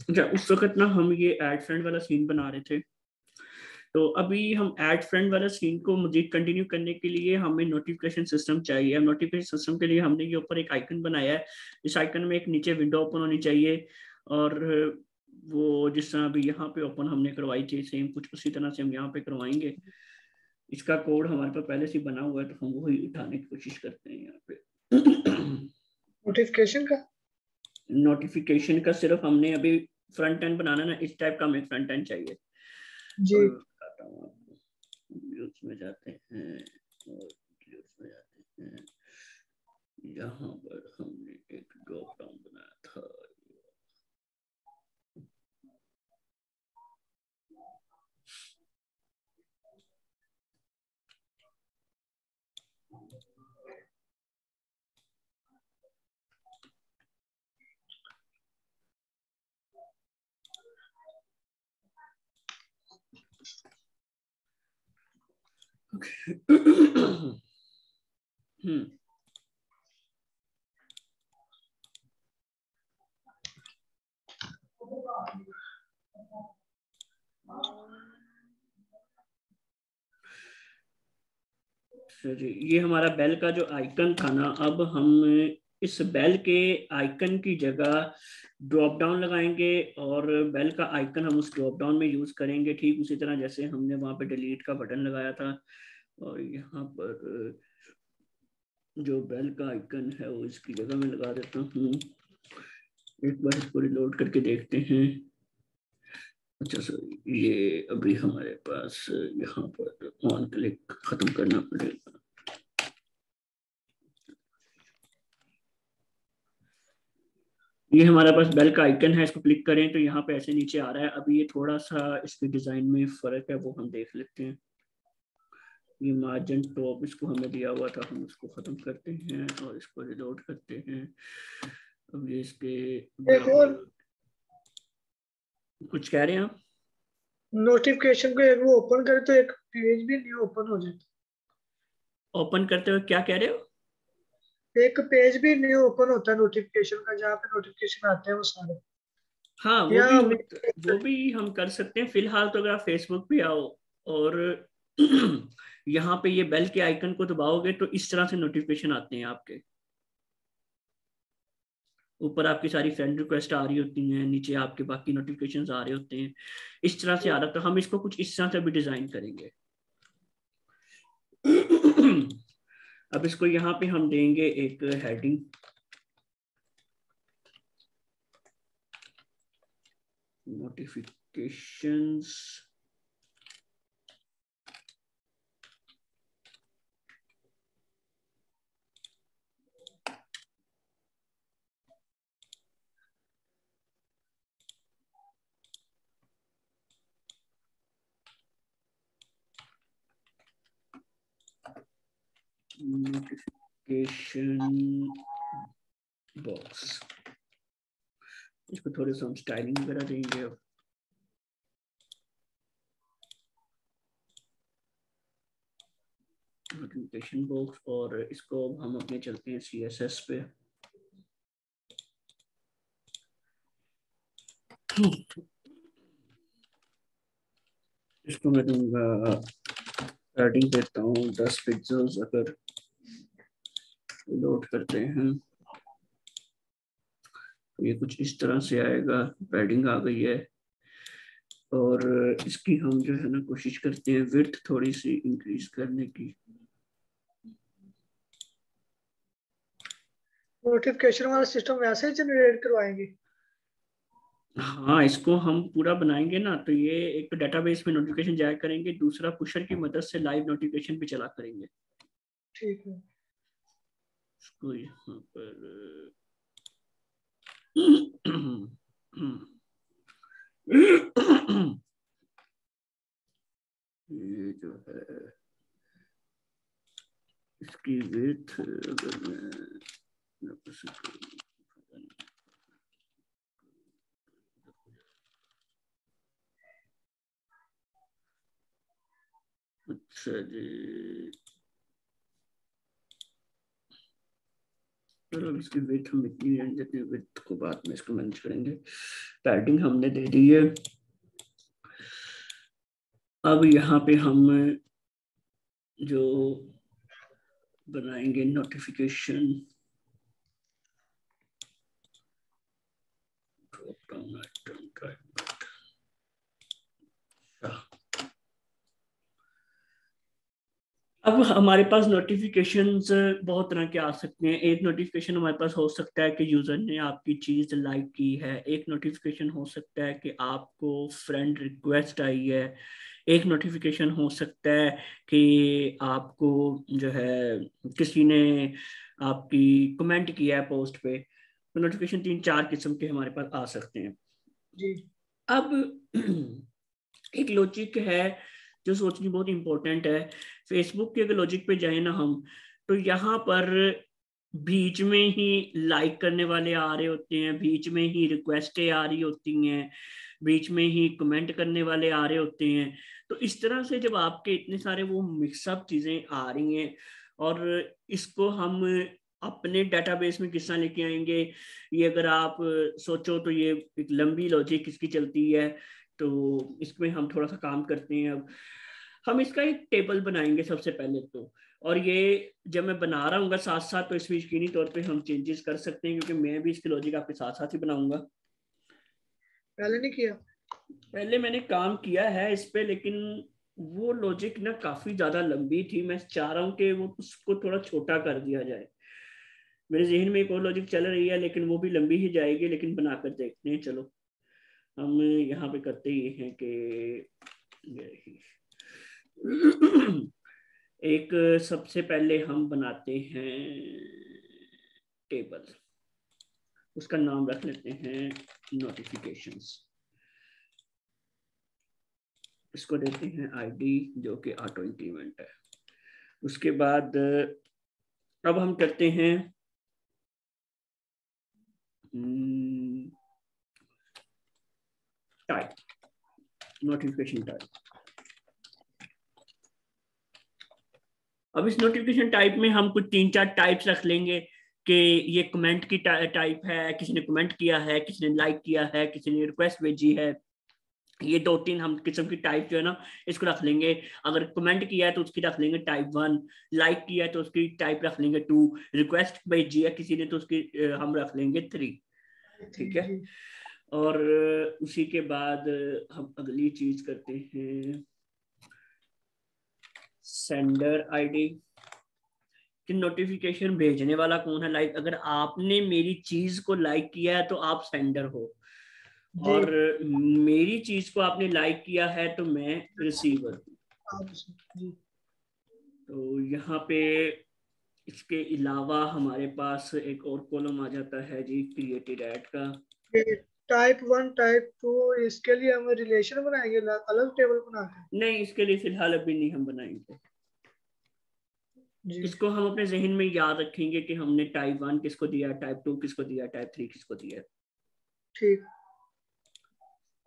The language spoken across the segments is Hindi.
अच्छा, उस वक्त ना हम ये ऐड फ्रेंड वाला सीन बना रहे थे। तो अभी हम ऐड फ्रेंड वाला सीन को मजीद कंटिन्यू करने के लिए हमें नोटिफिकेशन सिस्टम चाहिए। नोटिफिकेशन सिस्टम के लिए हमने ये ऊपर एक आइकन बनाया है। इस आइकन में एक नीचे विंडो ओपन होनी चाहिए, और वो जिस तरह अभी यहाँ पे ओपन हमने करवाई थी सेम कुछ उसी तरह से हम यहाँ पे करवाएंगे। इसका कोड हमारे पास पहले से बना हुआ है, तो हम वही उठाने की कोशिश करते हैं यहाँ पे। नोटिफिकेशन का सिर्फ हमने अभी फ्रंट एंड बनाना ना, इस टाइप का हमें फ्रंट एंड चाहिए जी। और बताता हूँ आपको। व्यूज में जाते हैं और व्यूज में जाते हैं, यहाँ पर हमने एक ड्रॉप डाउन बनाया था। जी, ये हमारा बेल का जो आइकन था ना, अब हम इस बेल के आइकन की जगह ड्रॉप डाउन लगाएंगे, और बेल का आइकन हम उस ड्रॉप डाउन में यूज करेंगे, ठीक उसी तरह जैसे हमने वहां पे डिलीट का बटन लगाया था। और यहाँ पर जो बेल का आइकन है वो इसकी जगह में लगा देता हूँ। एक बार इसको रिलोड करके देखते हैं। अच्छा सर, ये अभी हमारे पास यहाँ पर ऑन क्लिक खत्म करना पड़ेगा। ये हमारे पास बेल का आइकन है, इसको क्लिक करें तो यहाँ पे ऐसे नीचे आ रहा है। अभी ये थोड़ा सा इसके डिजाइन में फर्क है, वो हम देख लेते हैं। ये मार्जिन टॉप इसको हमें दिया हुआ था, हम उसको खत्म करते हैं और इसको रिलोड करते हैं। अब ये इसके एक और कुछ कह रहे हैं आप? नोटिफिकेशन को एक वो ओपन करे तो एक पेज भी न्यू ओपन हो जाता। ओपन करते हुए क्या कह रहे हो? एक पेज भी न्यू ओपन होता है नोटिफिकेशन का, जहाँ पे नोटिफिकेशन आते हैं वो सारे। हाँ, या हमें वो भी हम कर सकते हैं। फिलहाल तो अगर आप फेसबुक पे आओ और यहाँ पे ये बेल के आइकन को दबाओगे तो इस तरह से नोटिफिकेशन आते हैं आपके ऊपर। आपकी सारी फ्रेंड रिक्वेस्ट आ रही होती हैं, नीचे आपके बाकी नोटिफिकेशंस आ रहे होते हैं। इस तरह से आ रहा, तो हम इसको कुछ इस तरह से भी डिजाइन करेंगे। अब इसको यहाँ पे हम देंगे एक हेडिंग, नोटिफिकेशंस। नोटिफिकेशन बॉक्स, इसको थोड़े से हम स्टाइलिंग वगैरह देंगे। अब नोटिफिकेशन बॉक्स, और इसको हम अपने चलते हैं CSS पे। इसको मैं दूंगा, पैडिंग देता हूँ 10 पिक्सल्स। अगर लोड करते हैं तो ये कुछ इस तरह से आएगा। पैडिंग आ गई है। और इसकी हम जो है ना कोशिश करते हैं विड्थ थोड़ी सी इंक्रीज करने की। नोटिफिकेशन वाला सिस्टम वैसे ही जनरेट करवाएंगे? हाँ, इसको हम पूरा बनाएंगे ना तो ये एक डेटाबेस में नोटिफिकेशन जाया करेंगे, दूसरा पुशर की मदद से लाइव नोटिफिकेशन भी चला करेंगे। ठीक है। इसको यहाँ पर ये जो है इसकी विड्थ अगर मैं अच्छा जी, चलो इसकी विड्थ हम इतनी रहने देते हैं, विड्थ को बाद में इसको मैनेज करेंगे। पैडिंग हमने दे दी है। अब यहाँ पे हम जो बनाएंगे notification drop down item type. अब हमारे पास नोटिफिकेशंस बहुत तरह के आ सकते हैं। एक नोटिफिकेशन हमारे पास हो सकता है कि यूजर ने आपकी चीज लाइक की है, एक नोटिफिकेशन हो सकता है कि आपको फ्रेंड रिक्वेस्ट आई है, एक नोटिफिकेशन हो सकता है कि आपको जो है किसी ने आपकी कमेंट किया है पोस्ट पे। तो नोटिफिकेशन 3-4 किस्म के हमारे पास आ सकते हैं। जी। अब एक लॉजिक है जो सोचनी बहुत इंपॉर्टेंट है। फेसबुक के अगर लॉजिक पे जाए ना हम, तो यहाँ पर बीच में ही लाइक करने वाले आ रहे होते हैं, बीच में ही रिक्वेस्टें आ रही होती हैं, बीच में ही कमेंट करने वाले आ रहे होते हैं। तो इस तरह से जब आपके इतने सारे वो मिक्सअप चीजें आ रही हैं, और इसको हम अपने डेटाबेस में किस तरह लेके आएंगे, ये अगर आप सोचो तो ये एक लंबी लॉजिक इसकी चलती है। तो इसमें हम थोड़ा सा काम करते हैं। अब हम इसका एक टेबल बनाएंगे सबसे पहले तो, और ये जब मैं बना रहा हूँ साथ साथ तो इसमें यकीनी तौर पे हम चेंजेस कर सकते हैं, क्योंकि मैं भी इसकी लॉजिक आपके साथ साथ ही बनाऊंगा। पहले नहीं किया? पहले मैंने काम किया है इस पे, लेकिन वो लॉजिक ना काफी ज्यादा लंबी थी। मैं चाह रहा हूँ कि वो उसको थोड़ा छोटा कर दिया जाए। मेरे जहन में एक और लॉजिक चल रही है, लेकिन वो भी लंबी ही जाएगी, लेकिन बनाकर देखते हैं। चलो हम यहाँ पे करते ही हैं कि एक सबसे पहले हम बनाते हैं टेबल, उसका नाम रख लेते हैं नोटिफिकेशंस। इसको देते हैं आईडी जो कि ऑटो इंक्रीमेंट है। उसके बाद अब हम करते हैं टाइप, नोटिफिकेशन टाइप। अब इस नोटिफिकेशन टाइप में हम कुछ 3-4 टाइप्स रख लेंगे कि ये कमेंट की टाइप है, किसी ने कमेंट किया है, किसी ने लाइक किया है, किसी ने रिक्वेस्ट भेजी है। ये 2-3 हम किस्म की टाइप जो है ना इसको रख लेंगे। अगर कमेंट किया है तो उसकी रख लेंगे टाइप 1, लाइक किया है तो उसकी टाइप रख लेंगे 2, रिक्वेस्ट भेजी है किसी ने तो उसकी हम रख लेंगे 3। ठीक है। और उसी के बाद हम अगली चीज करते हैं सेंडर आईडी, कि नोटिफिकेशन भेजने वाला कौन है। लाइक अगर आपने मेरी चीज को लाइक किया है तो आप सेंडर हो, जी। और मेरी चीज को आपने लाइक किया है तो मैं रिसीवर हूँ। जी। तो यहाँ पे इसके अलावा हमारे पास एक और कॉलम आ जाता है जी क्रिएटेड ऐड का। टाइप 1 टाइप 2 इसके लिए हम रिलेशन बनाएंगे अलग टेबल बना के? नहीं, इसके लिए फिलहाल अभी नहीं हम बनाएंगे। जी। इसको हम अपने जहन में याद रखेंगे कि हमने टाइप 1 किसको दिया, टाइप 2 किसको दिया, टाइप 3 किसको दिया। ठीक।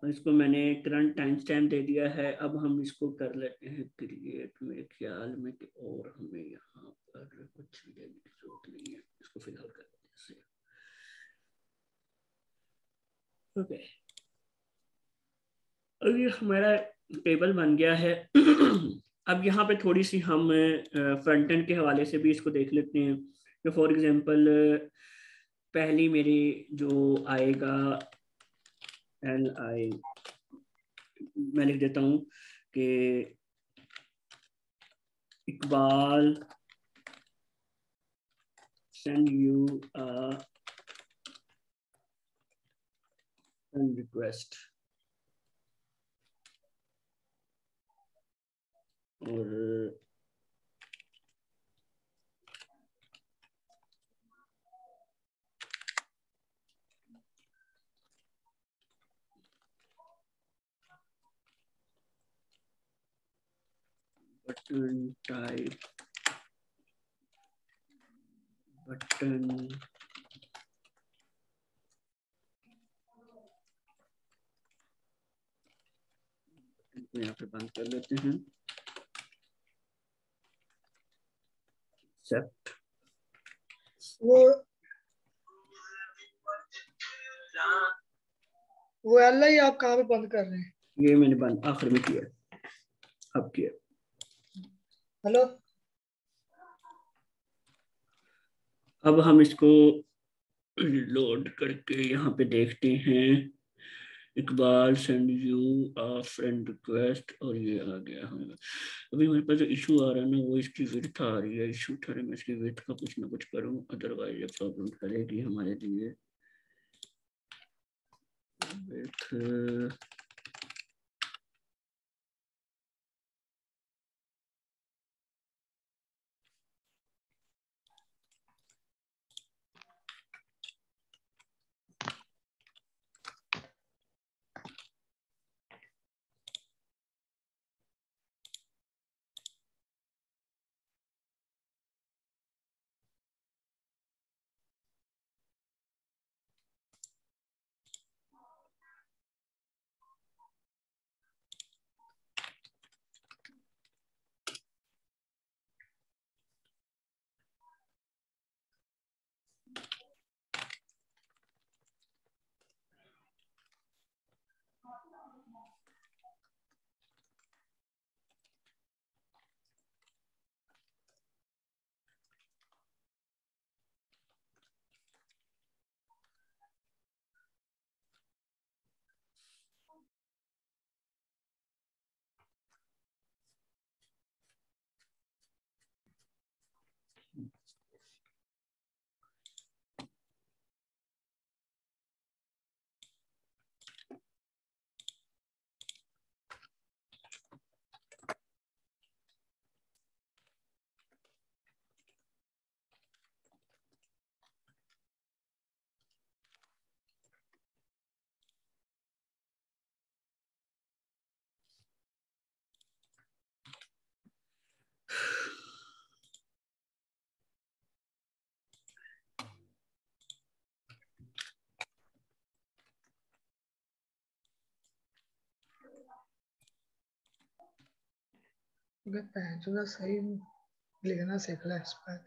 और इसको मैंने करंट टाइम स्टैम्प दे दिया है। अब हम इसको कर लेते हैं क्रिएट, मेरे ख्याल में कि और हमें यहाँ पर कुछ भी देने की जरूरत नहीं है। इसको फिलहाल कर लेते हैं। ओके, अब ये हमारा टेबल बन गया है। अब यहाँ पे थोड़ी सी हम फ्रंट एंड के हवाले से भी इसको देख लेते हैं। तो फॉर एग्जांपल पहली मेरी जो आएगा LI मैं लिख देता हूँ कि Iqbal send you a friend request और button type button यहाँ पे बंद कर लेते हैं एक्सेप्ट। वो एल आई आप कहाँ पे बंद कर रहे हैं? ये मैंने बंद आखिर में किया, अब किया। हेलो, अब हम इसको लोड करके यहाँ पे देखते हैं Iqbal send you a friend request और ये आ गया हमें। अभी मेरे पास जो इशू आ रहा है ना वो इसकी विड्थ आ रही है, इशू था मैं इसकी विड्थ का कुछ ना कुछ करूँ, अदरवाइज ये प्रॉब्लम करेगी हमारे लिए। विड्थ पहचाना सही लिखना सीख ला इस पर।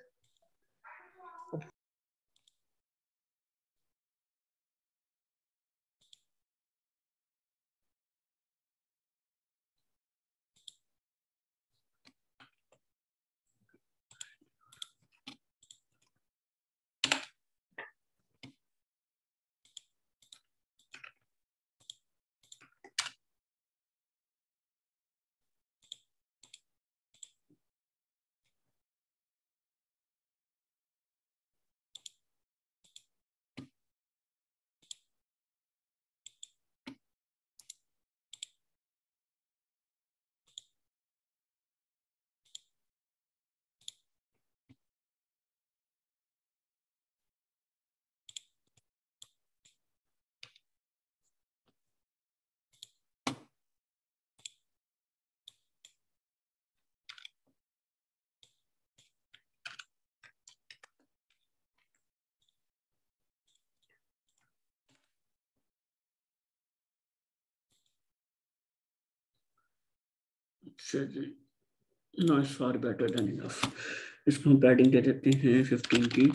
No it's far better than enough. इसको हम पैडिंग दे देते हैं 15 की।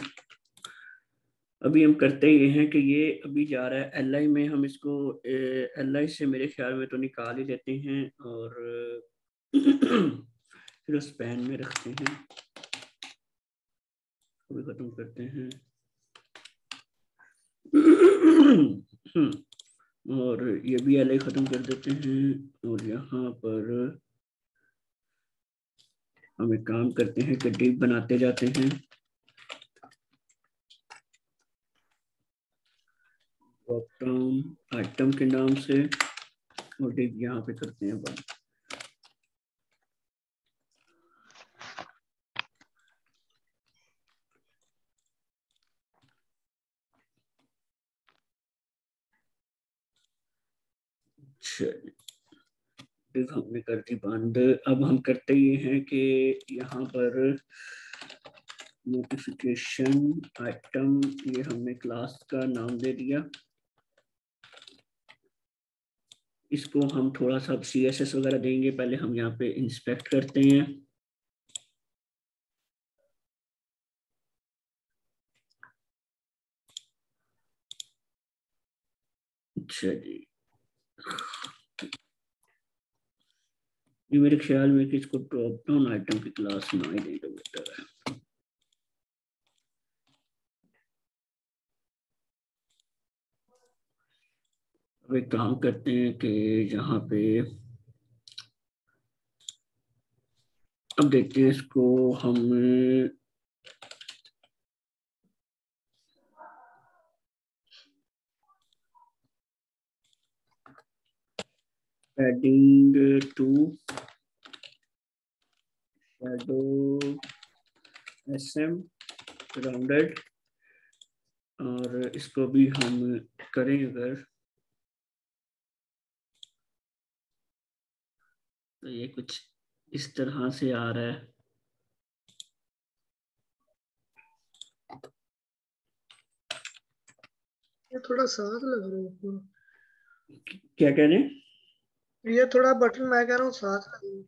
अभी हम करते ये हैं कि ये अभी जा रहा है एल आई में, हम इसको एल आई से मेरे ख्याल में तो निकाल ही लेते हैं और फिर उस पैन में रखते हैं, अभी खत्म करते हैं। और ये भी LA खत्म कर देते हैं और यहाँ पर हम एक काम करते हैं कि डिव बनाते जाते हैं। ड्रॉप डाउन आइटम के नाम से और डिव यहाँ पे करते हैं बंद। डिव हमने कर दी बंद। अब हम करते ये हैं कि यहाँ पर नोटिफिकेशन आइटम, ये हमने क्लास का नाम दे दिया। इसको हम थोड़ा सा CSS वगैरह देंगे, पहले हम यहाँ पे इंस्पेक्ट करते हैं। अच्छा जी, ये मेरे ख्याल में कि इसको ड्रॉप डाउन आइटम की क्लास ना ही दें तो बेटर है। अब एक काम करते हैं कि यहाँ पे अब देखते हैं इसको हम adding to shadow SM rounded, और इसको भी हम करें अगर तो ये कुछ इस तरह से आ रहा है। ये थोड़ा साथ लग रहा है पूरा। क्या कह रहे हैं? ये थोड़ा बटन मैं कह रहा हूँ साथ लग रहा है।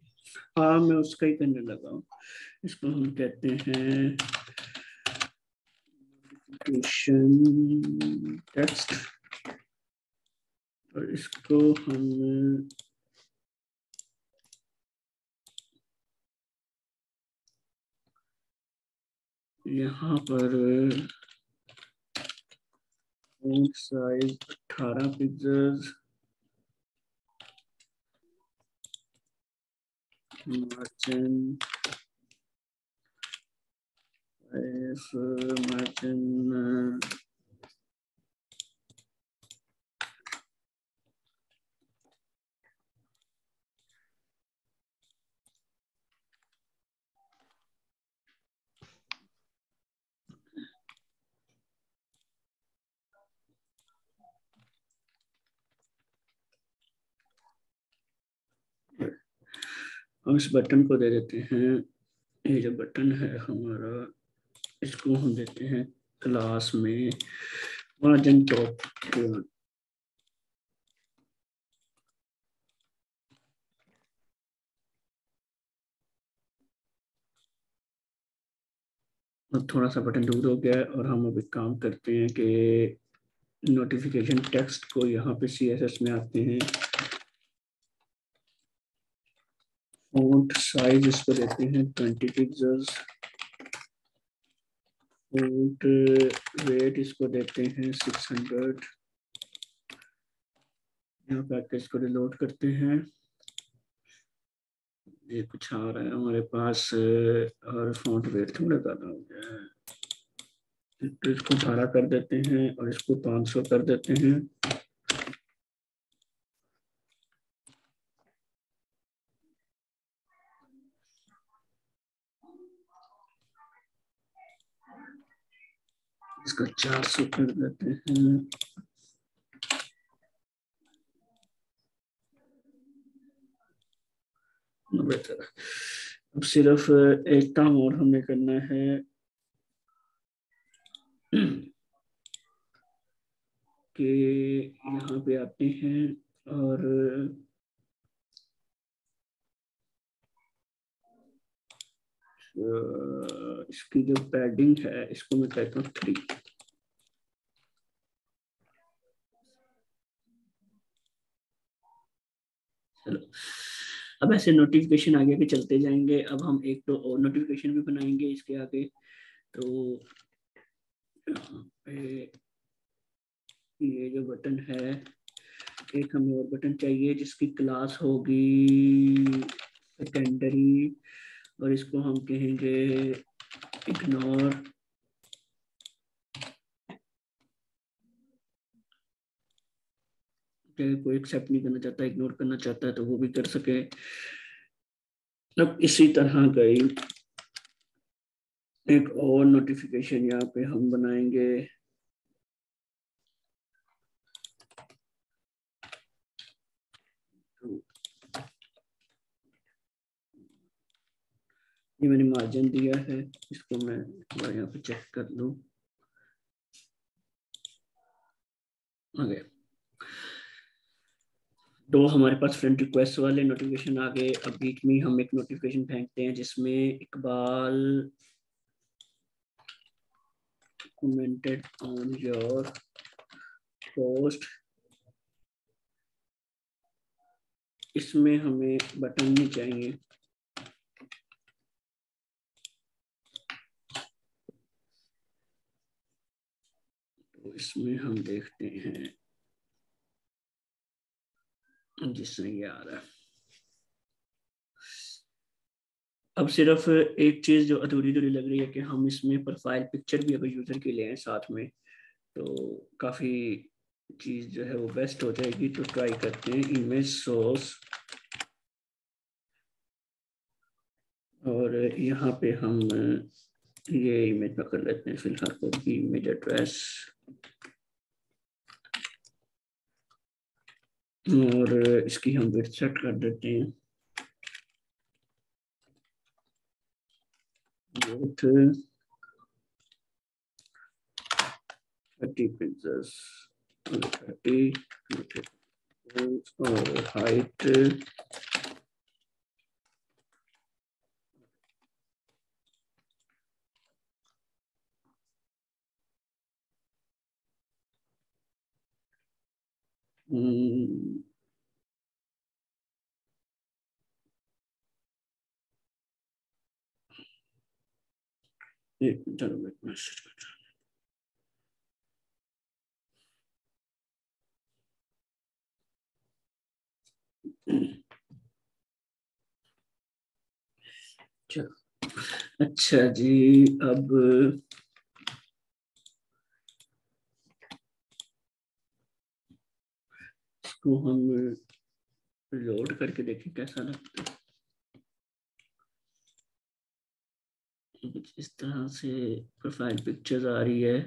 हाँ, मैं उसका ही करने लगा हूँ। इसको हम कहते हैं टेक्स्ट और इसको हम यहाँ पर font size 18 pixels, margin margin हम इस बटन को दे देते हैं, ये जो बटन है हमारा, इसको हम देते हैं क्लास में मार्जिन टॉप। अब थोड़ा सा बटन दूर हो गया है और हम अब एक काम करते हैं कि नोटिफिकेशन टेक्स्ट को यहाँ पे CSS में आते हैं। फॉन्ट साइज इसको देते हैं 20 पिक्सेल्स। फॉन्ट वेट इसको देते हैं 600। यहाँ पे आके इसको रिलोड करते हैं। ये कुछ आ रहा है हमारे पास और फॉन्ट वेट थोड़ा ज़्यादा हो गया है, तो इसको 18 कर देते हैं और इसको 500 कर देते हैं। इसको 400 कर देते हैं। बेहतर। अब सिर्फ एक काम और हमें करना है कि यहाँ पे आते हैं और इसकी जो पैडिंग है इसको मैं कहता हूँ 3। चलो, अब ऐसे नोटिफिकेशन आगे के चलते जाएंगे। अब हम एक तो और नोटिफिकेशन भी बनाएंगे इसके आगे। तो यहाँ पे ये जो बटन है एक हमें और बटन चाहिए जिसकी क्लास होगी सेकेंडरी, और इसको हम कहेंगे इग्नोर। कोई एक्सेप्ट नहीं करना चाहता, इग्नोर करना चाहता है तो वो भी कर सके। अब इसी तरह का एक और नोटिफिकेशन यहाँ पे हम बनाएंगे। ये मैंने मार्जिन दिया है, इसको मैं यहाँ पे चेक कर लूं। ओके, तो हमारे पास फ्रेंड रिक्वेस्ट वाले नोटिफिकेशन आ गए। अब बीच में हम एक नोटिफिकेशन फेंकते हैं जिसमें Iqbal commented on your post। इसमें हमें बटन नहीं चाहिए, तो इसमें हम देखते हैं जिसमें ये आ रहा है। अब सिर्फ एक चीज जो अधूरी अधूरी लग रही है कि हम इसमें प्रोफाइल पिक्चर भी अगर यूजर की ले आए साथ में तो काफी चीज जो है वो बेस्ट हो जाएगी। तो ट्राई करते हैं इमेज सोर्स, और यहाँ पे हम ये इमेज पकड़ लेते हैं फिलहाल को, इमेज एड्रेस, और इसकी हम विड्थ सेट कर देते हैं 30 पिक्सेल्स, 30 और हाइट 1 मैसेज करता हूँ। अच्छा जी, अब इसको हम लोड करके देखें कैसा लगता है। इस तरह से प्रोफाइल पिक्चर्स आ रही है,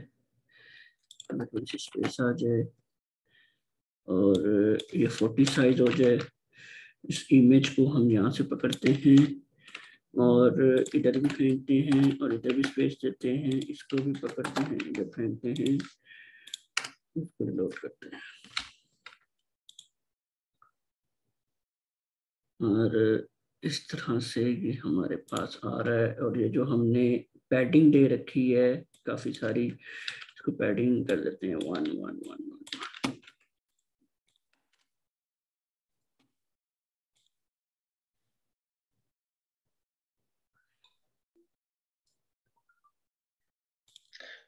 कुछ स्पेस आ जाए और ये 40 साइज हो जाए। इस इमेज को हम यहाँ से पकड़ते हैं और इधर भी फेंकते हैं और इधर भी स्पेस देते हैं, इसको भी पकड़ते हैं, इधर फेंकते हैं, इसको लोड करते हैं। और इस तरह से ये हमारे पास आ रहा है। और ये जो हमने पैडिंग दे रखी है काफी सारी, इसको पैडिंग कर देते हैं 1 1 1 1।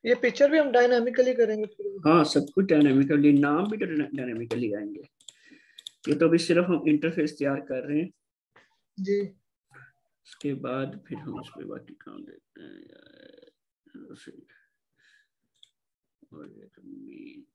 ये पिक्चर भी हम डायनामिकली करेंगे फिर? हाँ, सब कुछ डायनामिकली, नाम भी डायनामिकली आएंगे। ये तो अभी सिर्फ हम इंटरफेस तैयार कर रहे हैं जी। उसके बाद फिर हम इस पे बाकी काम देखते हैं। और ये तो मेन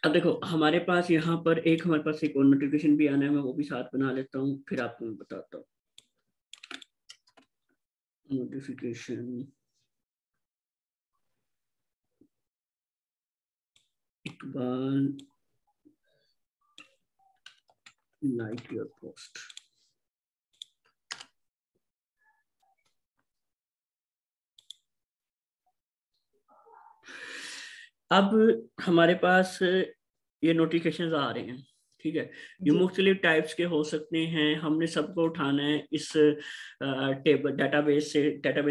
अब देखो हमारे पास यहाँ पर हमारे पास एक और नोटिफिकेशन भी आना है, मैं वो भी साथ बना लेता हूँ फिर आपको मैं बताता हूँ। Notification Iqbal like your post. अब हमारे पास ये नोटिफिकेशंस आ रहे हैं, ठीक है। ये मुख्तलिफ टाइप्स के हो सकते हैं। हमने सबको उठाना है इस टेबल डेटाबेस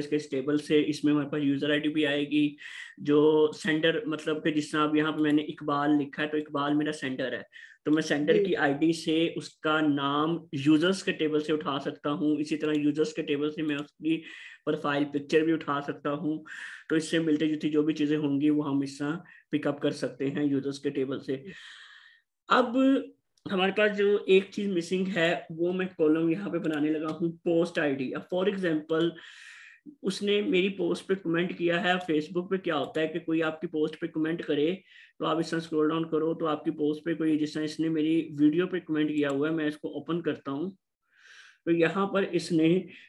के इस टेबल से। इसमें हमारे पास यूजर आईडी भी आएगी जो सेंडर, मतलब कि जिस तरह अब यहाँ पे मैंने इकबाल लिखा है तो इकबाल मेरा सेंडर है, तो मैं सेंडर की आईडी से उसका नाम यूजर्स के टेबल से उठा सकता हूँ। इसी तरह यूजर्स के टेबल से मैं उसकी प्रोफाइल पिक्चर भी उठा सकता हूँ। तो इससे मिलती जुलती जो भी चीजें होंगी वो हम इससे पिकअप कर सकते हैं यूजर्स के टेबल से। अब हमारे पास जो एक चीज मिसिंग है वो मैं कॉलम यहाँ पे बनाने लगा हूँ, पोस्ट आईडी। अब फॉर एग्जांपल उसने मेरी पोस्ट पे कमेंट किया है। फेसबुक पे क्या होता है कि कोई आपकी पोस्ट पे कमेंट करे तो आप इस तरह स्क्रॉल डाउन करो तो आपकी पोस्ट पे कोई, जिस तरह इसने मेरी वीडियो पे कमेंट किया हुआ है, मैं इसको ओपन करता हूँ तो यहाँ पर इसने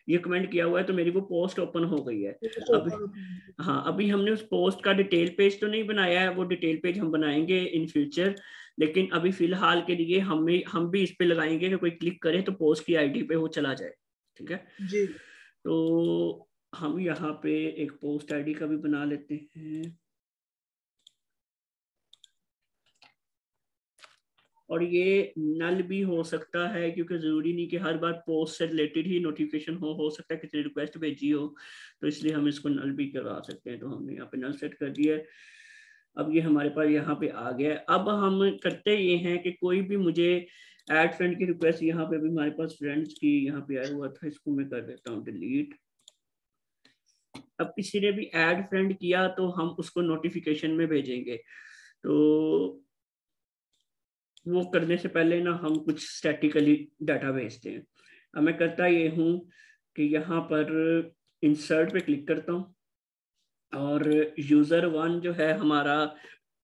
ये कमेंट किया हुआ है तो मेरी वो पोस्ट ओपन हो गई है। अब हाँ, अभी हमने उस पोस्ट का डिटेल पेज तो नहीं बनाया है, वो डिटेल पेज हम बनाएंगे इन फ्यूचर। लेकिन अभी फिलहाल के लिए हम भी इस पे लगाएंगे कि कोई क्लिक करे तो पोस्ट की आईडी पे वो चला जाए, ठीक है जी। तो हम यहाँ पे एक पोस्ट आईडी का भी बना लेते हैं। और ये नल भी हो सकता है क्योंकि जरूरी नहीं कि हर बार पोस्ट से रिलेटेड ही नोटिफिकेशन हो सकता है किसी ने रिक्वेस्ट भेजी हो, तो इसलिए हम इसको नल भी करवा सकते हैं। तो हमने यहाँ पे नल सेट कर दिया है। अब ये हमारे पास यहाँ पे आ गया है। अब हम करते ये हैं कि कोई भी मुझे ऐड फ्रेंड की रिक्वेस्ट, यहाँ पे भी हमारे पास फ्रेंड्स की यहाँ पे आया हुआ था, इसको मैं कर देता हूँ डिलीट। अब किसी ने भी ऐड फ्रेंड किया तो हम उसको नोटिफिकेशन में भेजेंगे। तो वो करने से पहले ना हम कुछ स्टैटिकली डाटा भेजते हैं। अब मैं करता ये हूँ कि यहाँ पर इंसर्ट पे क्लिक करता हूँ और यूजर वन जो है हमारा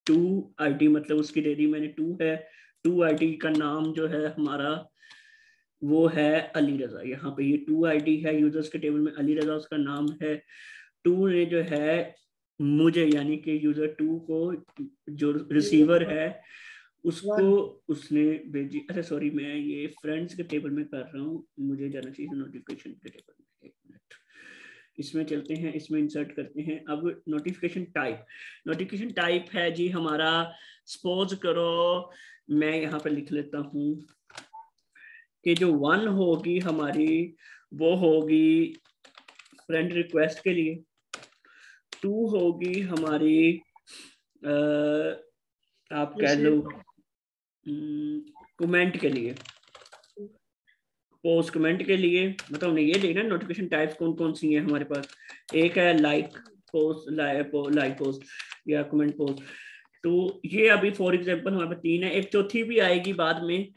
2 आईडी, मतलब उसकी दे दी मैंने 2 है। 2 आईडी का नाम जो है हमारा वो है अली रजा। यहाँ पे ये 2 आईडी है यूजर्स के टेबल में, अली रजा उसका नाम है। 2 ने जो है मुझे, यानी कि यूजर 2 को, जो रिसीवर है उसको उसने भेजी। अच्छा सॉरी, मैं ये फ्रेंड्स के टेबल में कर रहा हूँ, मुझे जाना चाहिए नोटिफिकेशन के टेबल में। एक मिनट, इसमें चलते हैं, इसमें इंसर्ट करते हैं। अब नोटिफिकेशन टाइप है जी हमारा, सपोज करो मैं यहाँ पर लिख लेता हूँ कि जो 1 होगी हमारी वो होगी फ्रेंड रिक्वेस्ट के लिए, 2 होगी हमारी आप कह लो कमेंट के लिए, पोस्ट कमेंट के लिए। मतलब हमने ये देखना नोटिफिकेशन टाइप्स कौन कौन सी हैं हमारे पास। एक है लाइक पोस्ट, लाइक पोस्ट या कमेंट पोस्ट। तो ये अभी फॉर एग्जांपल हमारे पास 3 है। एक चौथी भी आएगी बाद में,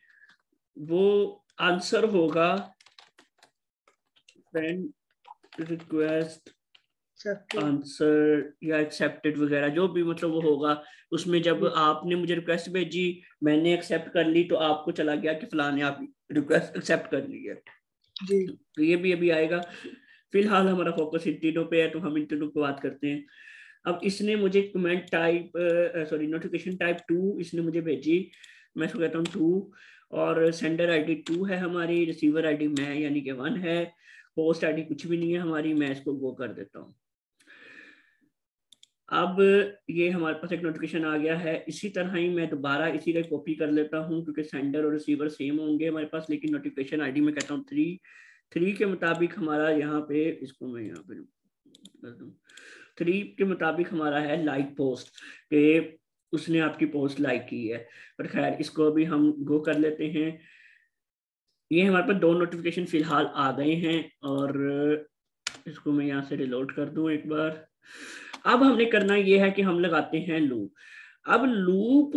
वो आंसर होगा फ्रेंड रिक्वेस्ट आंसर या एक्सेप्टेड वगैरह, जो भी मतलब वो होगा। उसमें जब आपने मुझे रिक्वेस्ट भेजी, मैंने एक्सेप्ट कर ली, तो आपको चला गया कि फलां ने आप रिक्वेस्ट एक्सेप्ट कर ली है जी। तो ये भी अभी आएगा। फिलहाल हमारा फोकस इन तीनों पे है तो हम इन तीनों को बात करते हैं। अब इसने मुझे कमेंट टाइप नोटिफिकेशन टाइप 2 इसने मुझे भेजी, मैं इसको कहता हूँ 2। और सेंडर आईडी 2 है हमारी, रिसीवर आईडी मैं यानी कि 1 है, पोस्ट आईडी कुछ भी नहीं है हमारी, मैं इसको गो कर देता हूँ। अब ये हमारे पास एक नोटिफिकेशन आ गया है। इसी तरह ही मैं दोबारा इसी का कॉपी कर लेता हूँ क्योंकि सेंडर और रिसीवर सेम होंगे हमारे पास, लेकिन नोटिफिकेशन आईडी में कहता हूँ 3 के मुताबिक हमारा यहाँ पे, इसको मैं यहाँ पे 3 के मुताबिक हमारा है लाइक पोस्ट, के उसने आपकी पोस्ट लाइक की है। पर खैर इसको भी हम गो कर लेते हैं। ये हमारे पास 2 नोटिफिकेशन फिलहाल आ गए हैं और इसको मैं यहाँ से रिलोड कर दूं एक बार। अब हमने करना ये है कि हम लगाते हैं लूप। अब लूप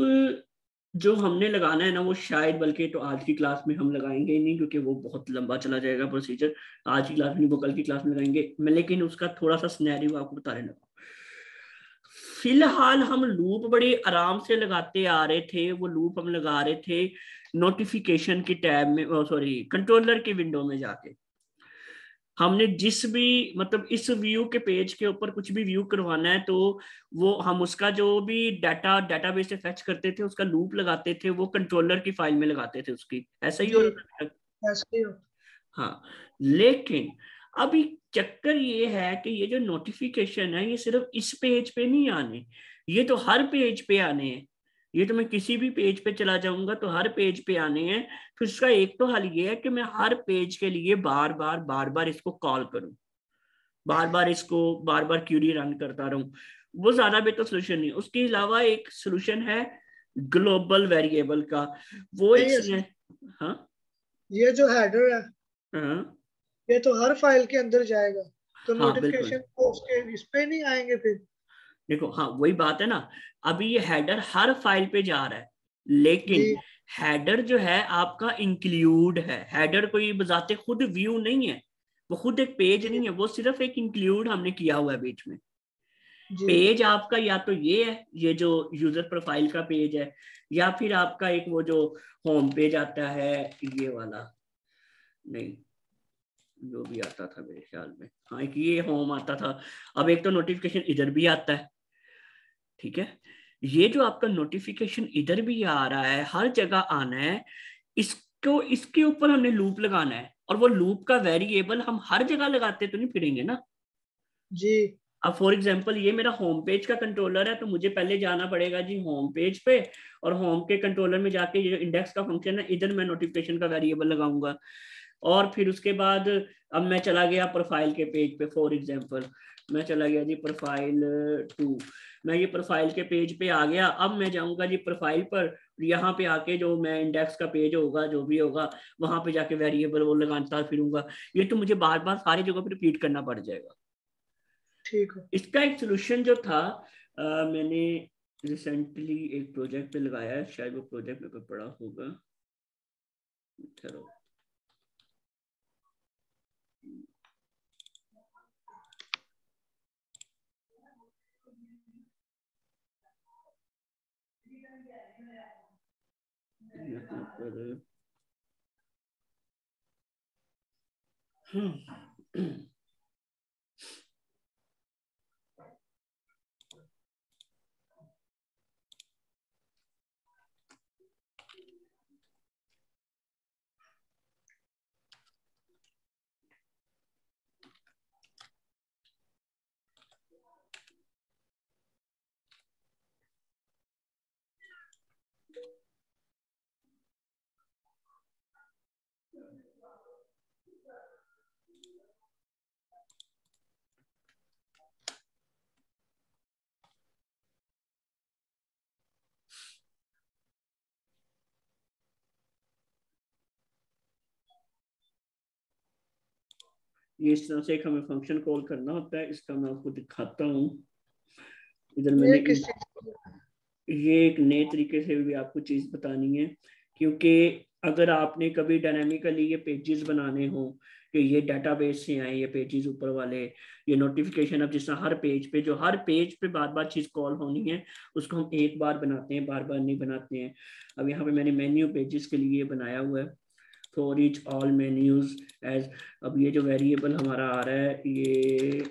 जो हमने लगाना है ना वो शायद, बल्कि तो आज की क्लास में हम लगाएंगे ही नहीं क्योंकि वो बहुत लंबा चला जाएगा प्रोसीजर। आज की क्लास में वो कल की क्लास में लगाएंगे मैं, लेकिन उसका थोड़ा सा सिनेरियो आपको बता रहा हूँ। फिलहाल हम लूप बड़े आराम से लगाते आ रहे थे। वो लूप हम लगा रहे थे नोटिफिकेशन की टैब में, सॉरी कंट्रोलर की विंडो में जाके। हमने जिस भी मतलब इस व्यू के पेज के ऊपर कुछ भी व्यू करवाना है तो वो हम उसका जो भी डाटाबेस से फेच करते थे उसका लूप लगाते थे, वो कंट्रोलर की फाइल में लगाते थे उसकी। ऐसा ही हो रहा था। ऐसा ही हो। हाँ, लेकिन अभी चक्कर ये है कि ये जो नोटिफिकेशन है ये सिर्फ इस पेज पे नहीं आने, ये तो हर पेज पे आने हैं। ये तो मैं किसी भी पेज पे चला जाऊंगा तो हर पेज पे आने हैं। तो इसका एक तो हल ये है कि मैं हर पेज के लिए बार बार इसको कॉल करूं, बार बार क्यूरी रन करता रहूं। वो ज्यादा बेहतर सोल्यूशन नहीं। उसके अलावा एक सोल्यूशन है ग्लोबल वेरिएबल का। वो एक नहीं है, हाँ ये जो हेडर है हाँ ये तो हर फाइल के अंदर जाएगा, तो हाँ बिल्कुल। नोटिफिकेशन को उसके इस पे नहीं आएंगे फिर। देखो हाँ वही बात है ना, अभी ये हेडर हर फाइल पे जा रहा है, लेकिन जी हेडर जो है आपका इंक्लूड है। हेडर कोई बजाते खुद व्यू नहीं है, वो खुद एक पेज जी नहीं है, वो सिर्फ एक इंक्लूड हमने किया हुआ है बीच में। जी पेज आपका या तो ये है, ये जो यूजर प्रोफाइल का पेज है, या फिर आपका एक वो जो होम पेज आता है, ये वाला नहीं, जो भी आता था मेरे ख्याल में, हाँ एक ये होम आता था। अब एक तो नोटिफिकेशन इधर भी आता है, ठीक है। ये जो आपका नोटिफिकेशन इधर भी आ रहा है, हर जगह आना है, इसको इसके ऊपर हमने लूप लगाना है। और वो लूप का वेरिएबल हम हर जगह लगाते तो नहीं फिरेंगे ना। जी अब फॉर एग्जांपल ये मेरा होम पेज का कंट्रोलर है, तो मुझे पहले जाना पड़ेगा जी होम पेज पे, और होम के कंट्रोलर में जाके ये जो इंडेक्स का फंक्शन है इधर मैं नोटिफिकेशन का वेरिएबल लगाऊंगा। और फिर उसके बाद अब मैं चला गया प्रोफाइल के पेज पे, फॉर एग्जांपल मैं चला गया जी प्रोफाइल 2, मैं ये प्रोफाइल के पेज पे आ गया। अब मैं जाऊंगा जी प्रोफाइल पर, यहाँ पे आके जो मैं इंडेक्स का पेज होगा जो भी होगा वहां पे जाके वेरिएबल वो लगाता फिरूंगा। ये तो मुझे बार बार सारी जगह पे रिपीट करना पड़ जाएगा। ठीक है। इसका एक सोल्यूशन जो था, मैंने रिसेंटली एक प्रोजेक्ट पे लगाया है, शायद वो प्रोजेक्ट मेरे को पड़ा होगा, ठहरो। यहाँ पर हाँ, ये इस तरह से एक हमें फंक्शन कॉल करना होता है। इसका मैं आपको दिखाता हूँ। इधर ये मैंने किस चीज की ये एक नए तरीके से भी आपको चीज बतानी है, क्योंकि अगर आपने कभी डायनामिकली ये पेजेस बनाने हो कि ये डेटाबेस से आए ये पेजेस ऊपर वाले, ये नोटिफिकेशन, अब जिस तरह हर पेज पे जो हर पेज पे बार बार चीज कॉल होनी है, उसको हम एक बार बनाते हैं, बार बार नहीं बनाते हैं। अब यहाँ पे मैंने मेन्यू पेजेस के लिए बनाया हुआ है, for each all menus as. अब ये जो वेरिएबल हमारा आ रहा है ये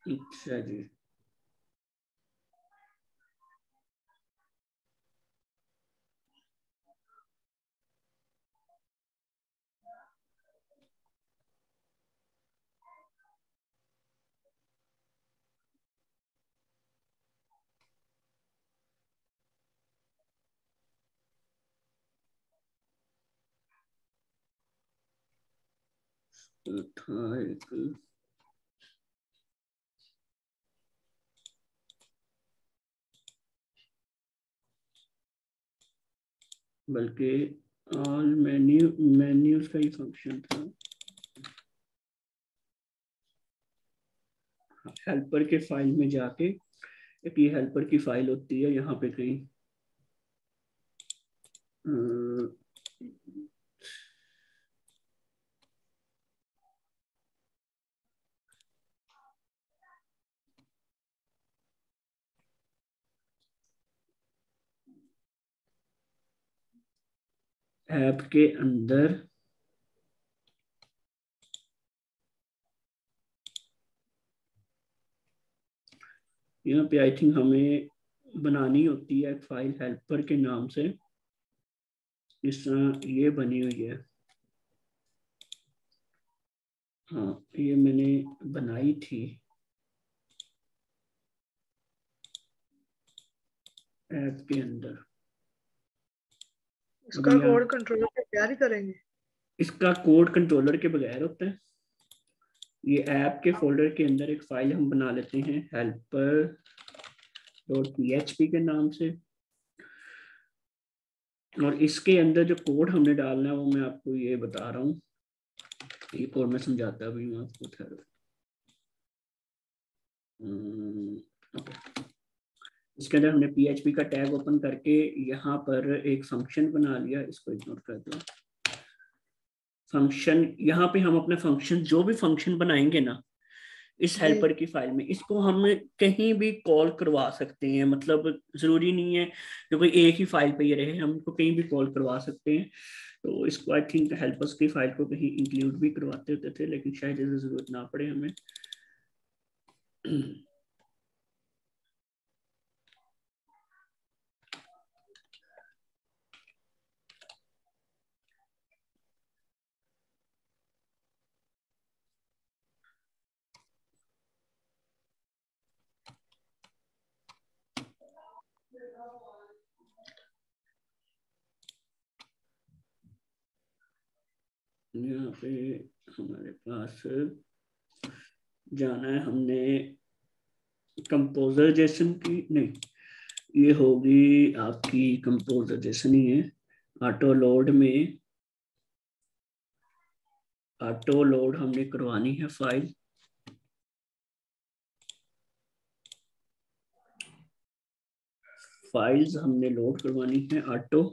अच्छा जी, तो था एक, बल्कि ऑल मेन्यूज का ही फंक्शन था। हेल्पर के फाइल में जाके, एक ये हेल्पर की फाइल होती है यहाँ पे कहीं, ऐप के अंदर यहाँ पे आई थिंक हमें बनानी होती है एक फाइल हेल्पर के नाम से। इस तरह ये बनी हुई है। हाँ, ये मैंने बनाई थी ऐप के अंदर। इसका अभी यहाँ कोड कंट्रोलर पे तैयार ही करेंगे। इसका कोड कंट्रोलर के बगैर होता है। ये ऐप के फोल्डर के अंदर एक फाइल हम बना लेते हैं helper.php के नाम से, और इसके अंदर जो कोड हमने डालना है वो मैं आपको ये बता रहा हूँ। ये कोड मैं समझाता भी हूँ आपको, ठहरो। इसके अंदर हमने PHP का टैग ओपन करके यहाँ पर एक फंक्शन बना लिया, इसको इग्नोर कर दो। फंक्शन, यहाँ पे हम अपने फंक्शन, जो भी फंक्शन बनाएंगे ना इस हेल्पर की फाइल में, इसको हम कहीं भी कॉल करवा सकते हैं। मतलब जरूरी नहीं है कि कोई एक ही फाइल पे ये रहे, हम इसको कहीं भी कॉल करवा सकते हैं। तो इसको आई थिंक हेल्पर्स की फाइल को कहीं इंक्लूड भी करवाते होते थे, लेकिन शायद इसे जरूरत ना पड़े हमें। यहाँ पे हमारे पास जाना है हमने कंपोजर जेसन की, नहीं ये होगी आपकी कंपोजर जैसे नहीं है। ऑटो लोड में ऑटो लोड हमने करवानी है फाइल। फाइल्स हमने लोड करवानी है ऑटो।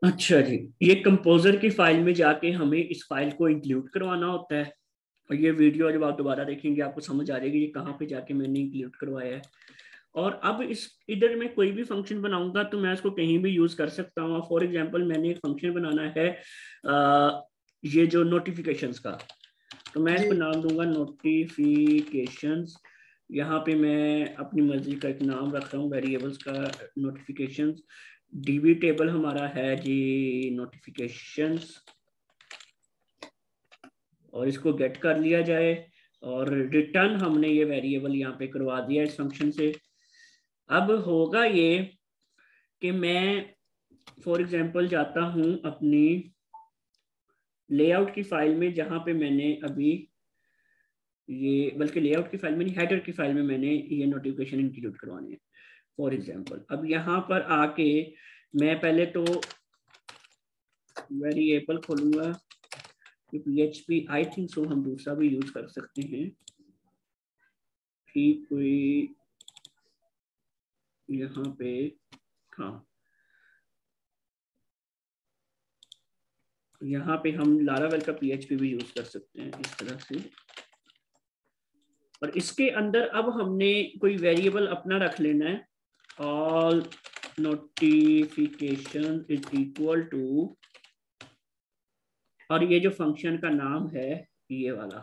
अच्छा जी, ये कंपोजर की फाइल में जाके हमें इस फाइल को इंक्लूड करवाना होता है। और ये वीडियो जब आप दोबारा देखेंगे आपको समझ आ जाएगी ये कहाँ पे जाके मैंने इंक्लूड करवाया है। और अब इस इधर मैं कोई भी फंक्शन बनाऊंगा तो मैं इसको कहीं भी यूज कर सकता हूँ। फॉर एग्जांपल मैंने एक फंक्शन बनाना है ये जो नोटिफिकेशंस का, तो मैं इसको जी नाम दूंगा नोटिफिकेशंस। यहाँ पे मैं अपनी मर्जी का एक नाम रख रहा हूँ वेरिएबल्स का, नोटिफिकेशंस। डीबी टेबल हमारा है जी नोटिफिकेशंस, और इसको गेट कर लिया जाए। और रिटर्न हमने ये वेरिएबल यहाँ पे करवा दिया इस फंक्शन से। अब होगा ये कि मैं फॉर एग्जांपल जाता हूँ अपनी लेआउट की फाइल में, जहां पे मैंने अभी ये, बल्कि लेआउट की फाइल में नहीं, हेडर की फाइल में मैंने ये नोटिफिकेशन इंक्लूड करवाने हैं। फॉर एग्जांपल अब यहाँ पर आके मैं पहले तो वेरिएबल खोलूंगा। PHP आई थिंक सो हम दूसरा भी यूज कर सकते हैं कि कोई यहाँ पे, हाँ यहाँ पे हम लारावेल का PHP भी यूज कर सकते हैं इस तरह से। और इसके अंदर अब हमने कोई वेरिएबल अपना रख लेना है। All notification is equal to, और ये जो फंक्शन का नाम है ये वाला,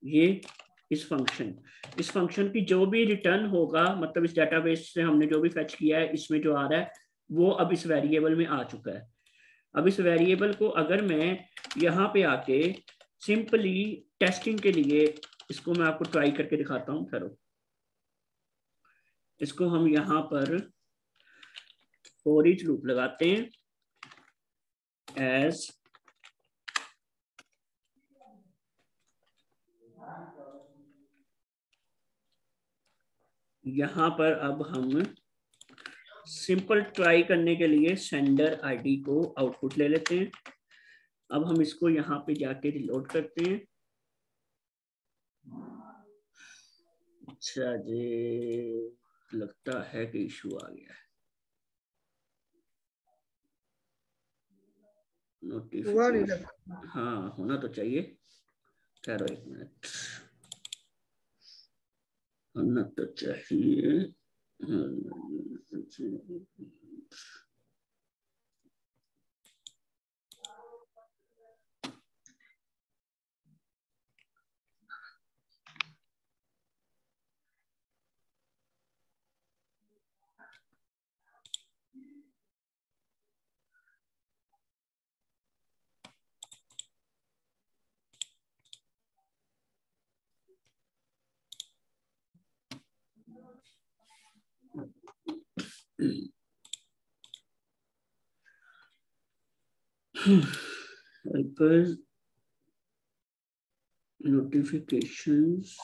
ये इस फंक्शन की जो भी रिटर्न होगा, मतलब इस डेटाबेस से हमने जो भी फेच किया है इसमें जो आ रहा है वो अब इस वेरिएबल में आ चुका है। अब इस वेरिएबल को अगर मैं यहाँ पे आके सिंपली टेस्टिंग के लिए, इसको मैं आपको ट्राई करके दिखाता हूँ, ठहरो। इसको हम यहाँ पर फॉर ईच लूप लगाते हैं एज यहाँ पर अब हम सिंपल ट्राई करने के लिए सेंडर आईडी को आउटपुट ले लेते हैं। अब हम इसको यहाँ पे जाके रिलोड करते हैं। अच्छा जी, लगता है कि इशू आ गया है। हुआ नहीं नोटिफिकेशन, लगता। हाँ होना तो चाहिए। ठहरो एक मिनट, आना तो चाहिए। notifications.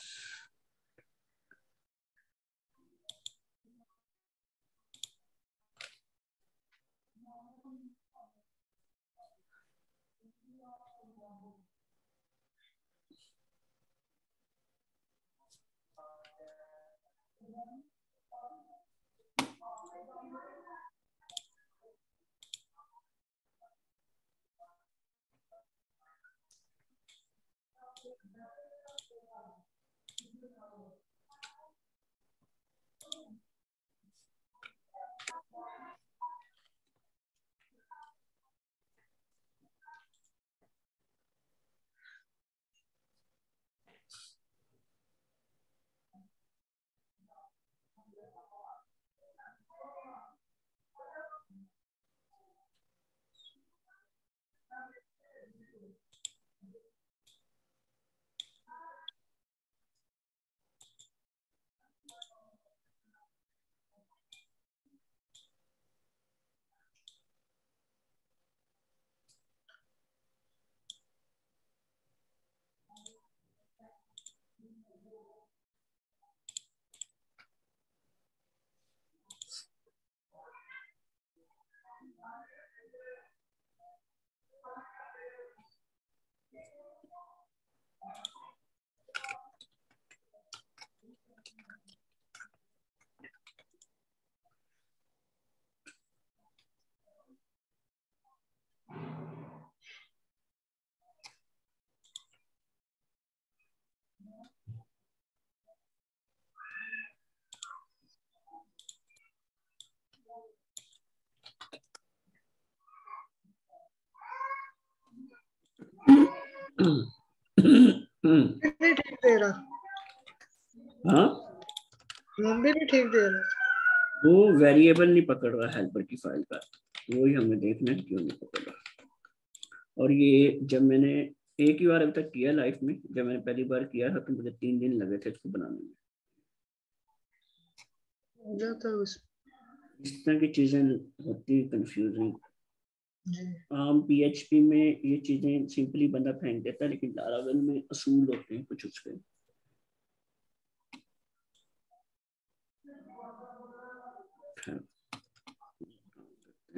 नहीं ठीक दे रहा, हाँ हम भी नहीं ठीक दे रहा। वो वेरिएबल नहीं पकड़ रहा हेल्पर की फाइल का, वही हमें देखना है क्यों नहीं पकड़ रहा। और ये जब मैंने एक ही बार अभी तक किया लाइफ में, जब मैंने पहली बार किया था तो मुझे 3 दिन लगे थे इसको बनाने में। हो जाता है उस इस तरह की चीजें होती कंफ्यूजिंग। जी। आम PHP में ये चीजें सिंपली बंदा फेंक देता है, लेकिन लारावेल में असूल होते हैं कुछ उसके।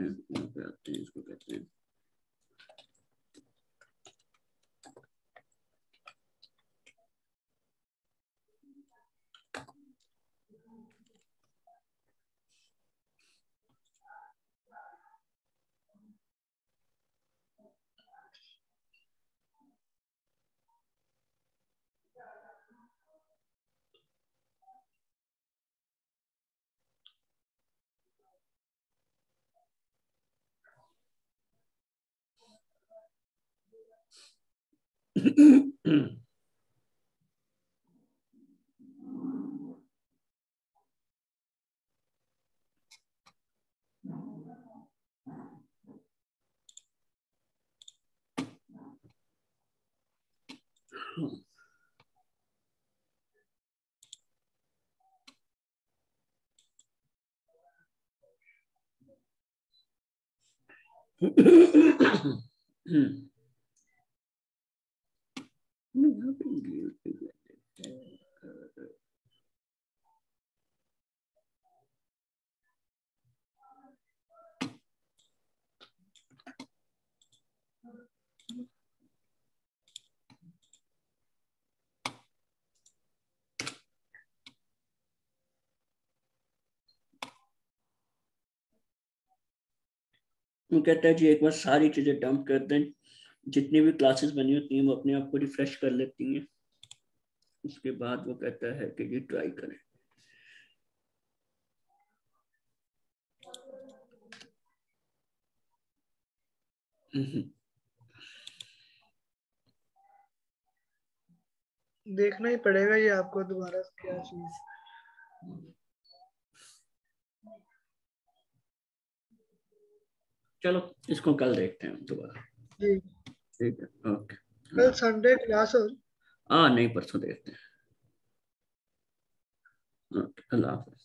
यहाँ पे आते हैं, इसको कहते हैं वो कहता है जी एक बार सारी चीजें डंप कर दें, जितनी भी क्लासेस बनी होती हैं वो अपने आप को रिफ्रेश कर लेती हैं। उसके बाद वो कहता है कि ये ट्राई करें। देखना ही पड़ेगा ये आपको दोबारा क्या चीज। चलो इसको कल देखते हैं दोबारा। जी। ठीक है, ओके। कल संडे क्लास और हाँ नहीं, परसों देखते हैं। ओके, अल्लाह हाफ़िज़।